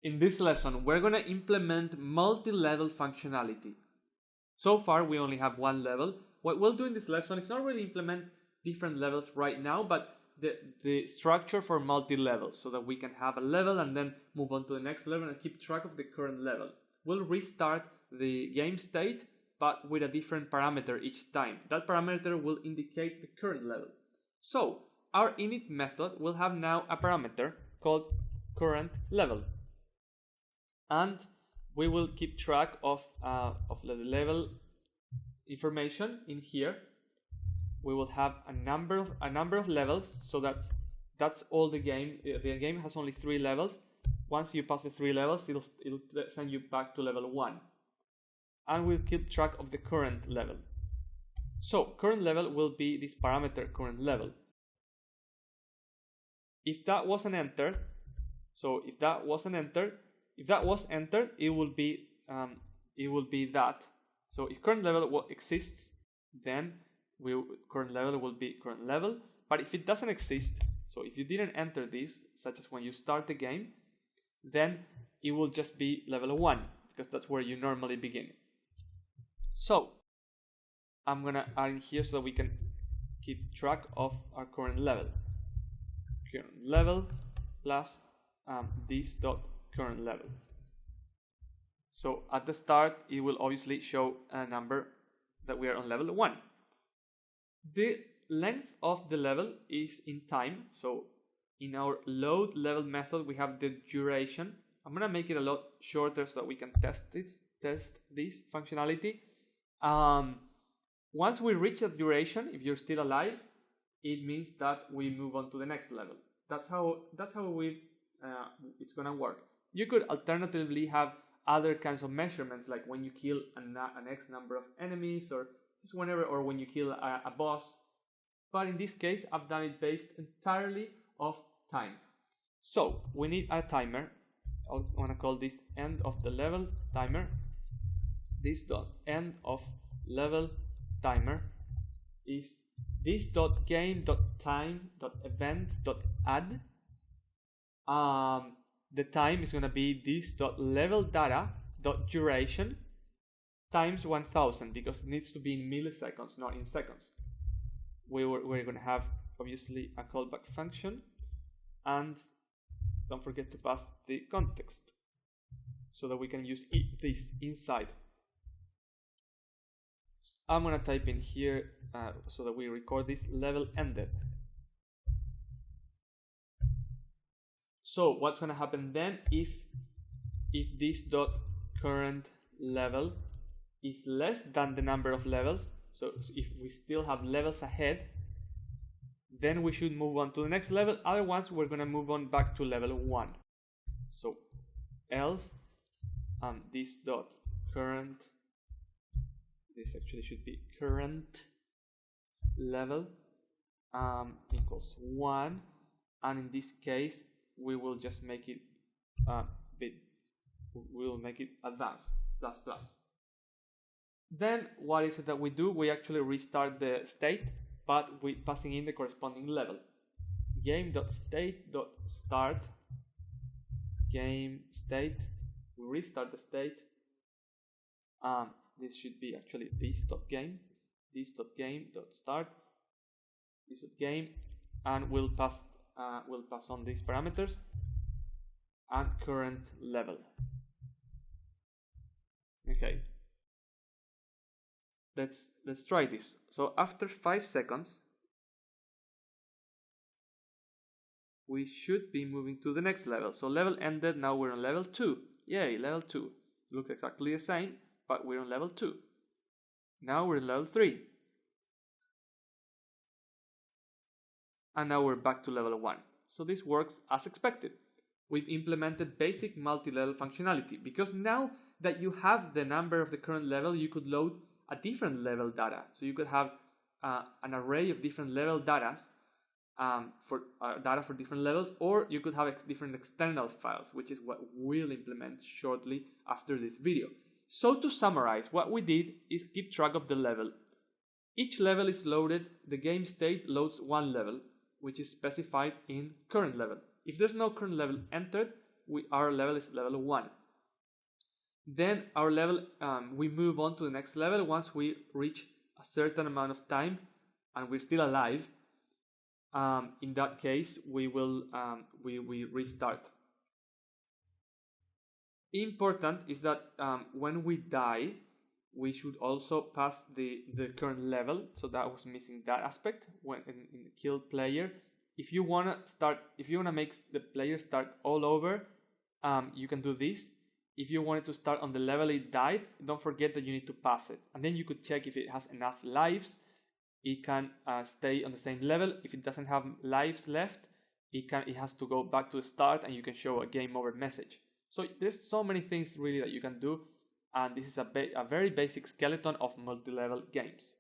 In this lesson, we're going to implement multi-level functionality. So far, we only have one level. What we'll do in this lesson is not really implement different levels right now, but the structure for multi-levels, so that we can have a level and then move on to the next level and keep track of the current level. We'll restart the game state, but with a different parameter each time. That parameter will indicate the current level. So our init method will have now a parameter called current level, and we will keep track of the level information in here. We will have a number of levels, so that's all the game. The game has only 3 levels. Once you pass the 3 levels, it'll send you back to level 1, and we'll keep track of the current level. So current level will be this parameter current level. If that wasn't entered, if that was entered, it will be that. So if current level exists, then current level will be current level. But if it doesn't exist, so if you didn't enter this, such as when you start the game, then it will just be level 1, because that's where you normally begin. So I'm gonna add in here so that we can keep track of our current level. Current level plus this dot current level. So at the start, it will obviously show a number that we are on level 1. The length of the level is in time. So in our load level method, we have the duration. I'm gonna make it a lot shorter so that we can test this functionality. Once we reach that duration, if you're still alive, it means that we move on to the next level. That's how it's gonna work. You could alternatively have other kinds of measurements, like when you kill an X number of enemies, or just whenever, or when you kill a boss. But in this case, I've done it based entirely of time. So we need a timer. I want to call this end of the level timer. This dot end of level timer is this dot game dot time dot event dot add. The time is going to be this dot level data dot duration times 1000, because it needs to be in milliseconds, not in seconds. We're going to have obviously a callback function, and don't forget to pass the context so that we can use this inside. I'm going to type in here so that we record this level ended. So what's going to happen then if this dot current level is less than the number of levels, so if we still have levels ahead, then we should move on to the next level. Otherwise, we're going to move on back to level 1. So else this dot current, this actually should be current level equals 1, and in this case we will just make it we'll make it advanced plus. Then what is it that we do? We actually restart the state, but we passing in the corresponding level. Game.state.start game state. We restart the state. This should be actually this.game dot start, this.game, and we'll pass on these parameters and current level. Okay, let's try this. So after 5 seconds, we should be moving to the next level. So level ended. Now we're on level 2. Yay, level 2. Looks exactly the same, but we're on level 2. Now we're on level 3. And now we're back to level 1. So this works as expected. We've implemented basic multi-level functionality, because now that you have the number of the current level, you could load a different level data. So you could have an array of different level data for different levels, or you could have different external files, which is what we'll implement shortly after this video. So to summarize, what we did is keep track of the level. Each level is loaded. The game state loads one level, which is specified in current level. If there's no current level entered, our level is level 1. Then our level, we move on to the next level once we reach a certain amount of time and we're still alive. In that case, we will we restart. Important is that when we die, we should also pass the current level. So that was missing that aspect when in kill player. If you wanna make the player start all over, you can do this. If you wanted to start on the level it died, don't forget that you need to pass it, and then you could check if it has enough lives. It can stay on the same level. If it doesn't have lives left, it has to go back to the start, and you can show a game over message. So there's so many things really that you can do, and this is a very basic skeleton of multi-level games.